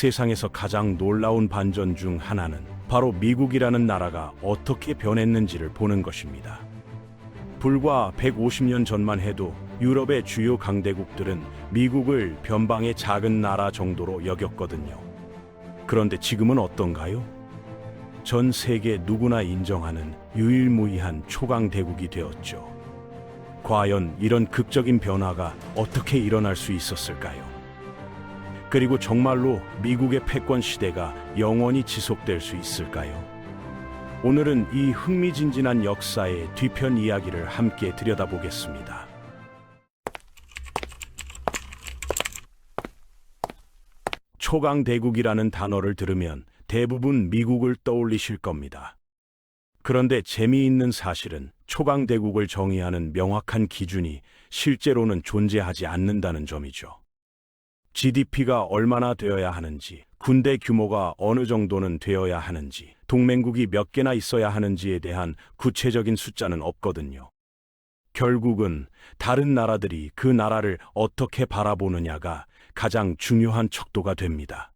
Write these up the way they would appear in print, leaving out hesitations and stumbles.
세상에서 가장 놀라운 반전 중 하나는 바로 미국이라는 나라가 어떻게 변했는지를 보는 것입니다. 불과 150년 전만 해도 유럽의 주요 강대국들은 미국을 변방의 작은 나라 정도로 여겼거든요. 그런데 지금은 어떤가요? 전 세계 누구나 인정하는 유일무이한 초강대국이 되었죠. 과연 이런 극적인 변화가 어떻게 일어날 수 있었을까요? 그리고 정말로 미국의 패권 시대가 영원히 지속될 수 있을까요? 오늘은 이 흥미진진한 역사의 뒤편 이야기를 함께 들여다보겠습니다. 초강대국이라는 단어를 들으면 대부분 미국을 떠올리실 겁니다. 그런데 재미있는 사실은 초강대국을 정의하는 명확한 기준이 실제로는 존재하지 않는다는 점이죠. GDP가 얼마나 되어야 하는지, 군대 규모가 어느 정도는 되어야 하는지, 동맹국이 몇 개나 있어야 하는지에 대한 구체적인 숫자는 없거든요. 결국은 다른 나라들이 그 나라를 어떻게 바라보느냐가 가장 중요한 척도가 됩니다.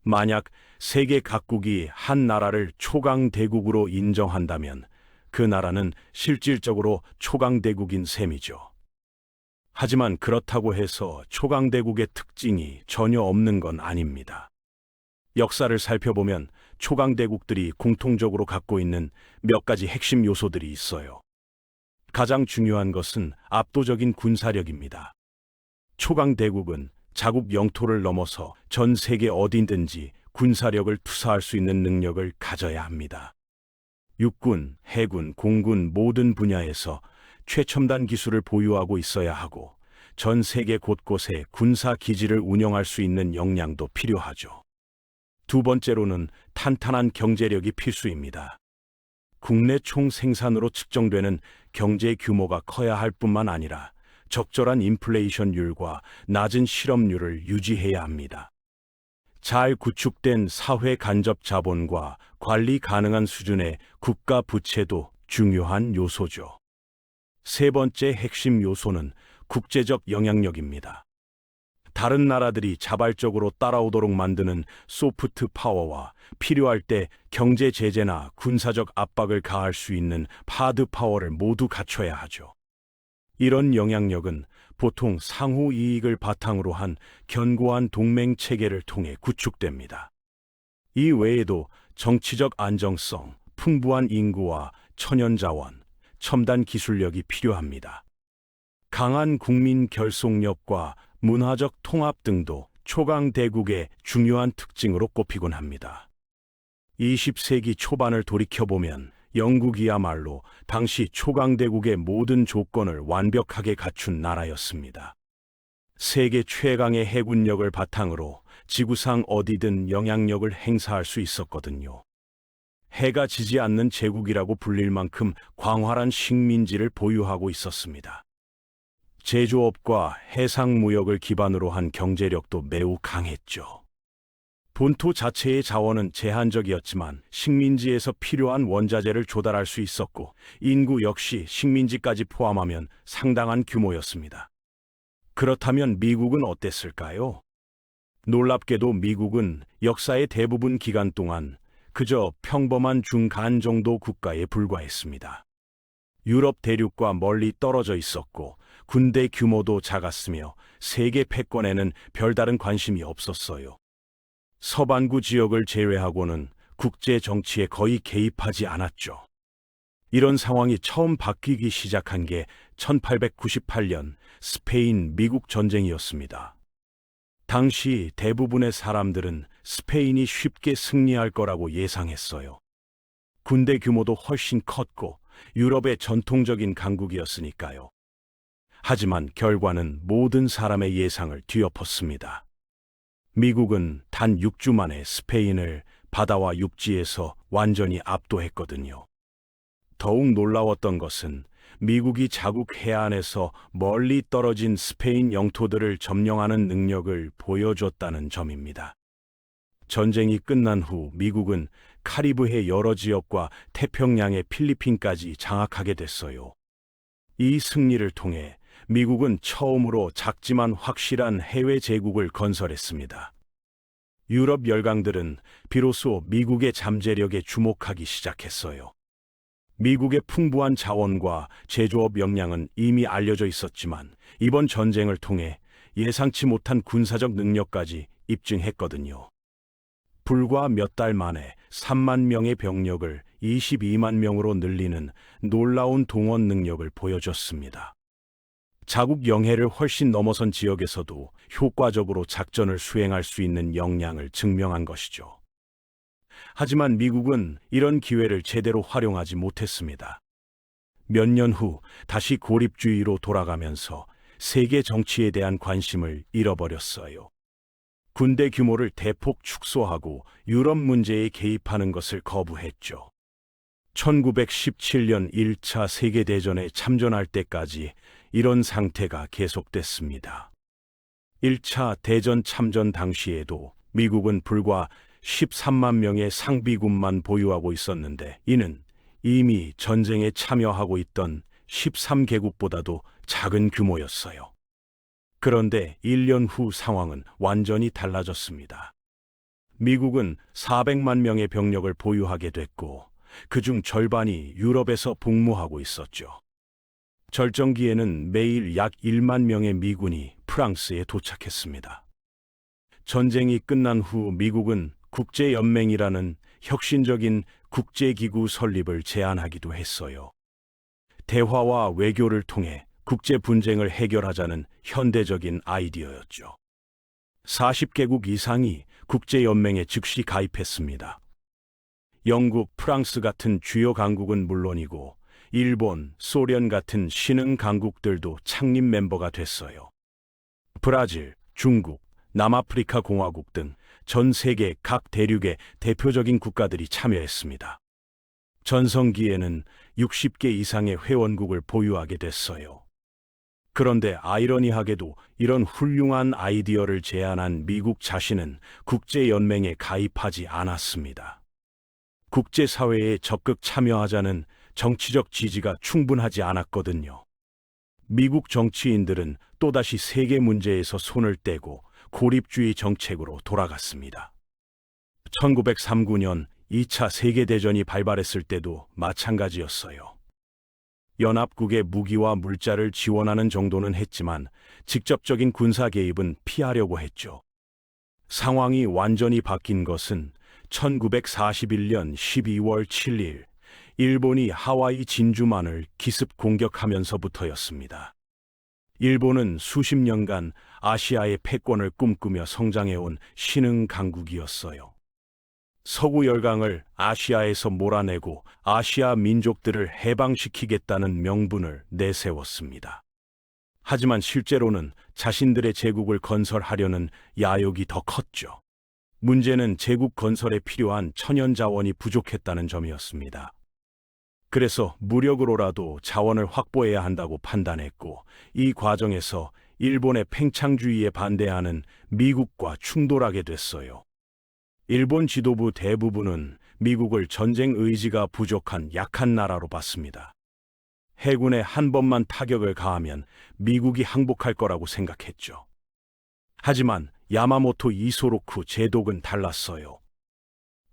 만약 세계 각국이 한 나라를 초강대국으로 인정한다면 그 나라는 실질적으로 초강대국인 셈이죠. 하지만 그렇다고 해서 초강대국의 특징이 전혀 없는 건 아닙니다. 역사를 살펴보면 초강대국들이 공통적으로 갖고 있는 몇 가지 핵심 요소들이 있어요. 가장 중요한 것은 압도적인 군사력입니다. 초강대국은 자국 영토를 넘어서 전 세계 어디든지 군사력을 투사할 수 있는 능력을 가져야 합니다. 육군, 해군, 공군 모든 분야에서 최첨단 기술을 보유하고 있어야 하고 전 세계 곳곳에 군사 기지를 운영할 수 있는 역량도 필요하죠. 두 번째로는 탄탄한 경제력이 필수입니다. 국내 총 생산으로 측정되는 경제 규모가 커야 할 뿐만 아니라 적절한 인플레이션율과 낮은 실업률을 유지해야 합니다. 잘 구축된 사회 간접 자본과 관리 가능한 수준의 국가 부채도 중요한 요소죠. 세 번째 핵심 요소는 국제적 영향력입니다. 다른 나라들이 자발적으로 따라오도록 만드는 소프트 파워와 필요할 때 경제 제재나 군사적 압박을 가할 수 있는 하드 파워를 모두 갖춰야 하죠. 이런 영향력은 보통 상호 이익을 바탕으로 한 견고한 동맹 체계를 통해 구축됩니다. 이 외에도 정치적 안정성, 풍부한 인구와 천연자원, 첨단 기술력이 필요합니다. 강한 국민 결속력과 문화적 통합 등도 초강대국의 중요한 특징으로 꼽히곤 합니다. 20세기 초반을 돌이켜보면 영국이야말로 당시 초강대국의 모든 조건을 완벽하게 갖춘 나라였습니다. 세계 최강의 해군력을 바탕으로 지구상 어디든 영향력을 행사할 수 있었거든요. 해가 지지 않는 제국이라고 불릴 만큼 광활한 식민지를 보유하고 있었습니다. 제조업과 해상무역을 기반으로 한 경제력도 매우 강했죠. 본토 자체의 자원은 제한적이었지만 식민지에서 필요한 원자재를 조달할 수 있었고 인구 역시 식민지까지 포함하면 상당한 규모였습니다. 그렇다면 미국은 어땠을까요? 놀랍게도 미국은 역사의 대부분 기간 동안 그저 평범한 중간 정도 국가에 불과했습니다. 유럽 대륙과 멀리 떨어져 있었고 군대 규모도 작았으며 세계 패권에는 별다른 관심이 없었어요. 서반구 지역을 제외하고는 국제 정치에 거의 개입하지 않았죠. 이런 상황이 처음 바뀌기 시작한 게 1898년 스페인 미국 전쟁이었습니다. 당시 대부분의 사람들은 스페인이 쉽게 승리할 거라고 예상했어요. 군대 규모도 훨씬 컸고 유럽의 전통적인 강국이었으니까요. 하지만 결과는 모든 사람의 예상을 뒤엎었습니다. 미국은 단 6주 만에 스페인을 바다와 육지에서 완전히 압도했거든요. 더욱 놀라웠던 것은 미국이 자국 해안에서 멀리 떨어진 스페인 영토들을 점령하는 능력을 보여줬다는 점입니다. 전쟁이 끝난 후 미국은 카리브해 여러 지역과 태평양의 필리핀까지 장악하게 됐어요. 이 승리를 통해 미국은 처음으로 작지만 확실한 해외 제국을 건설했습니다. 유럽 열강들은 비로소 미국의 잠재력에 주목하기 시작했어요. 미국의 풍부한 자원과 제조업 역량은 이미 알려져 있었지만 이번 전쟁을 통해 예상치 못한 군사적 능력까지 입증했거든요. 불과 몇 달 만에 3만 명의 병력을 22만 명으로 늘리는 놀라운 동원 능력을 보여줬습니다. 자국 영해를 훨씬 넘어선 지역에서도 효과적으로 작전을 수행할 수 있는 역량을 증명한 것이죠. 하지만 미국은 이런 기회를 제대로 활용하지 못했습니다. 몇 년 후 다시 고립주의로 돌아가면서 세계 정치에 대한 관심을 잃어버렸어요. 군대 규모를 대폭 축소하고 유럽 문제에 개입하는 것을 거부했죠. 1917년 1차 세계대전에 참전할 때까지 이런 상태가 계속됐습니다. 1차 대전 참전 당시에도 미국은 불과 13만 명의 상비군만 보유하고 있었는데 이는 이미 전쟁에 참여하고 있던 13개국보다도 작은 규모였어요. 그런데 1년 후 상황은 완전히 달라졌습니다. 미국은 400만 명의 병력을 보유하게 됐고 그중 절반이 유럽에서 복무하고 있었죠. 절정기에는 매일 약 1만 명의 미군이 프랑스에 도착했습니다. 전쟁이 끝난 후 미국은 국제연맹이라는 혁신적인 국제기구 설립을 제안하기도 했어요. 대화와 외교를 통해 국제 분쟁을 해결하자는 현대적인 아이디어였죠. 40개국 이상이 국제연맹에 즉시 가입했습니다. 영국, 프랑스 같은 주요 강국은 물론이고 일본, 소련 같은 신흥 강국들도 창립 멤버가 됐어요. 브라질, 중국, 남아프리카 공화국 등 전 세계 각 대륙의 대표적인 국가들이 참여했습니다. 전성기에는 60개 이상의 회원국을 보유하게 됐어요. 그런데 아이러니하게도 이런 훌륭한 아이디어를 제안한 미국 자신은 국제연맹에 가입하지 않았습니다. 국제사회에 적극 참여하자는 정치적 지지가 충분하지 않았거든요. 미국 정치인들은 또다시 세계 문제에서 손을 떼고 고립주의 정책으로 돌아갔습니다. 1939년 2차 세계대전이 발발했을 때도 마찬가지였어요. 연합국의 무기와 물자를 지원하는 정도는 했지만 직접적인 군사 개입은 피하려고 했죠. 상황이 완전히 바뀐 것은 1941년 12월 7일 일본이 하와이 진주만을 기습 공격하면서부터였습니다. 일본은 수십 년간 아시아의 패권을 꿈꾸며 성장해온 신흥 강국이었어요. 서구 열강을 아시아에서 몰아내고 아시아 민족들을 해방시키겠다는 명분을 내세웠습니다. 하지만 실제로는 자신들의 제국을 건설하려는 야욕이 더 컸죠. 문제는 제국 건설에 필요한 천연 자원이 부족했다는 점이었습니다. 그래서 무력으로라도 자원을 확보해야 한다고 판단했고 이 과정에서 일본의 팽창주의에 반대하는 미국과 충돌하게 됐어요. 일본 지도부 대부분은 미국을 전쟁 의지가 부족한 약한 나라로 봤습니다. 해군에 한 번만 타격을 가하면 미국이 항복할 거라고 생각했죠. 하지만 야마모토 이소로쿠 제독은 달랐어요.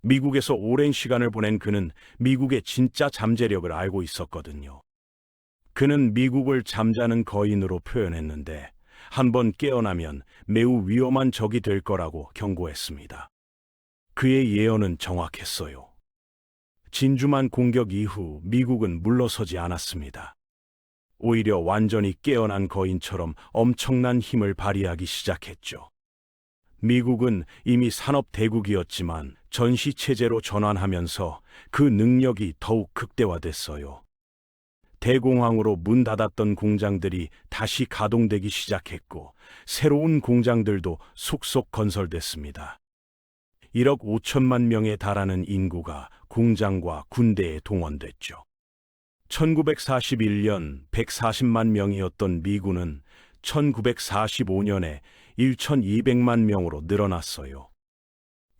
미국에서 오랜 시간을 보낸 그는 미국의 진짜 잠재력을 알고 있었거든요. 그는 미국을 잠자는 거인으로 표현했는데 한번 깨어나면 매우 위험한 적이 될 거라고 경고했습니다. 그의 예언은 정확했어요. 진주만 공격 이후 미국은 물러서지 않았습니다. 오히려 완전히 깨어난 거인처럼 엄청난 힘을 발휘하기 시작했죠. 미국은 이미 산업 대국이었지만 전시 체제로 전환하면서 그 능력이 더욱 극대화됐어요. 대공황으로 문 닫았던 공장들이 다시 가동되기 시작했고 새로운 공장들도 속속 건설됐습니다. 1억 5천만 명에 달하는 인구가 공장과 군대에 동원됐죠. 1941년 140만 명이었던 미군은 1945년에 1,200만 명으로 늘어났어요.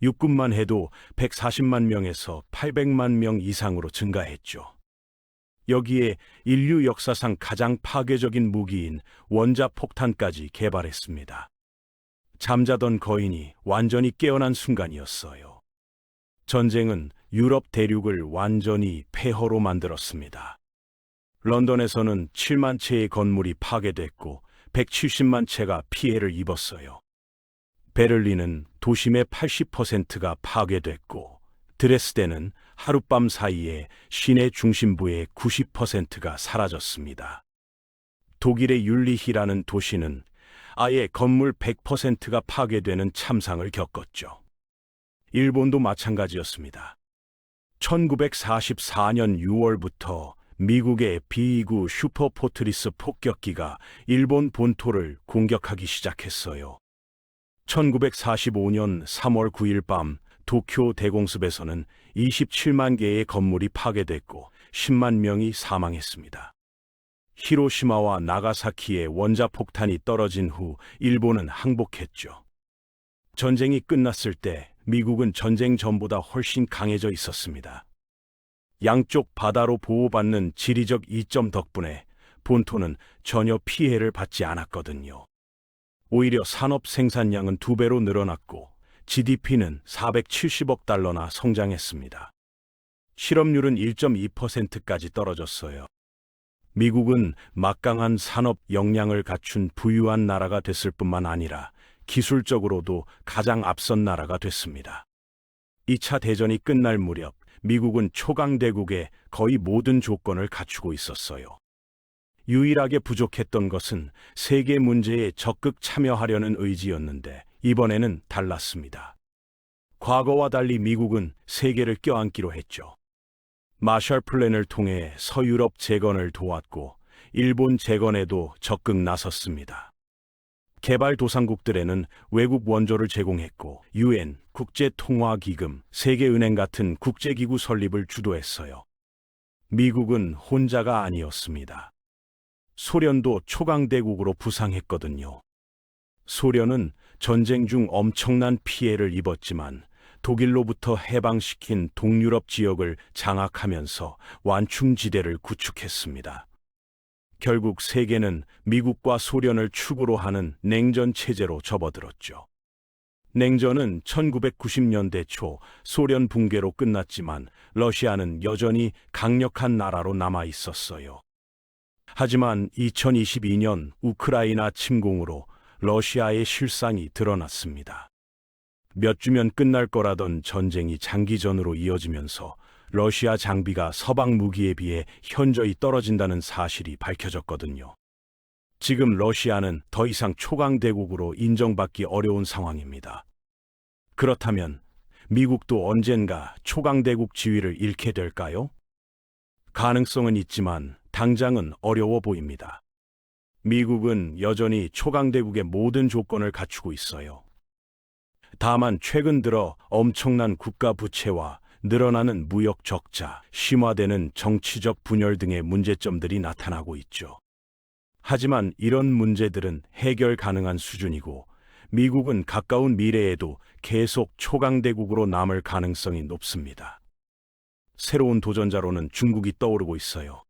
육군만 해도 140만 명에서 800만 명 이상으로 증가했죠. 여기에 인류 역사상 가장 파괴적인 무기인 원자폭탄까지 개발했습니다. 잠자던 거인이 완전히 깨어난 순간이었어요. 전쟁은 유럽 대륙을 완전히 폐허로 만들었습니다. 런던에서는 7만 채의 건물이 파괴됐고 170만 채가 피해를 입었어요. 베를린은 도심의 80%가 파괴됐고 드레스덴은 하룻밤 사이에 시내 중심부의 90%가 사라졌습니다. 독일의 율리히라는 도시는 아예 건물 100%가 파괴되는 참상을 겪었죠. 일본도 마찬가지였습니다. 1944년 6월부터 미국의 B-2 슈퍼포트리스 폭격기가 일본 본토를 공격하기 시작했어요. 1945년 3월 9일 밤 도쿄 대공습에서는 27만 개의 건물이 파괴됐고 10만 명이 사망했습니다. 히로시마와 나가사키에 원자폭탄이 떨어진 후 일본은 항복했죠. 전쟁이 끝났을 때 미국은 전쟁 전보다 훨씬 강해져 있었습니다. 양쪽 바다로 보호받는 지리적 이점 덕분에 본토는 전혀 피해를 받지 않았거든요. 오히려 산업 생산량은 2배로 늘어났고 GDP는 470억 달러나 성장했습니다. 실업률은 1.2%까지 떨어졌어요. 미국은 막강한 산업 역량을 갖춘 부유한 나라가 됐을 뿐만 아니라 기술적으로도 가장 앞선 나라가 됐습니다. 2차 대전이 끝날 무렵 미국은 초강대국의 거의 모든 조건을 갖추고 있었어요. 유일하게 부족했던 것은 세계 문제에 적극 참여하려는 의지였는데 이번에는 달랐습니다. 과거와 달리 미국은 세계를 껴안기로 했죠. 마셜 플랜을 통해 서유럽 재건을 도왔고 일본 재건에도 적극 나섰습니다. 개발도상국들에는 외국 원조를 제공했고 UN, 국제통화기금, 세계은행 같은 국제기구 설립을 주도했어요. 미국은 혼자가 아니었습니다. 소련도 초강대국으로 부상했거든요. 소련은 전쟁 중 엄청난 피해를 입었지만 독일로부터 해방시킨 동유럽 지역을 장악하면서 완충지대를 구축했습니다. 결국 세계는 미국과 소련을 축으로 하는 냉전 체제로 접어들었죠. 냉전은 1990년대 초 소련 붕괴로 끝났지만 러시아는 여전히 강력한 나라로 남아 있었어요. 하지만 2022년 우크라이나 침공으로 러시아의 실상이 드러났습니다. 몇 주면 끝날 거라던 전쟁이 장기전으로 이어지면서 러시아 장비가 서방 무기에 비해 현저히 떨어진다는 사실이 밝혀졌거든요. 지금 러시아는 더 이상 초강대국으로 인정받기 어려운 상황입니다. 그렇다면 미국도 언젠가 초강대국 지위를 잃게 될까요? 가능성은 있지만 당장은 어려워 보입니다. 미국은 여전히 초강대국의 모든 조건을 갖추고 있어요. 다만 최근 들어 엄청난 국가 부채와 늘어나는 무역 적자, 심화되는 정치적 분열 등의 문제점들이 나타나고 있죠. 하지만 이런 문제들은 해결 가능한 수준이고 미국은 가까운 미래에도 계속 초강대국으로 남을 가능성이 높습니다. 새로운 도전자로는 중국이 떠오르고 있어요.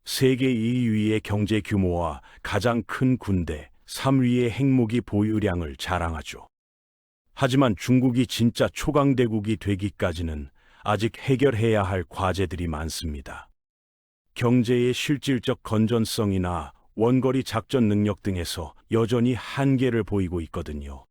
세계 2위의 경제 규모와 가장 큰 군대, 3위의 핵무기 보유량을 자랑하죠. 하지만 중국이 진짜 초강대국이 되기까지는 아직 해결해야 할 과제들이 많습니다. 경제의 실질적 건전성이나 원거리 작전 능력 등에서 여전히 한계를 보이고 있거든요.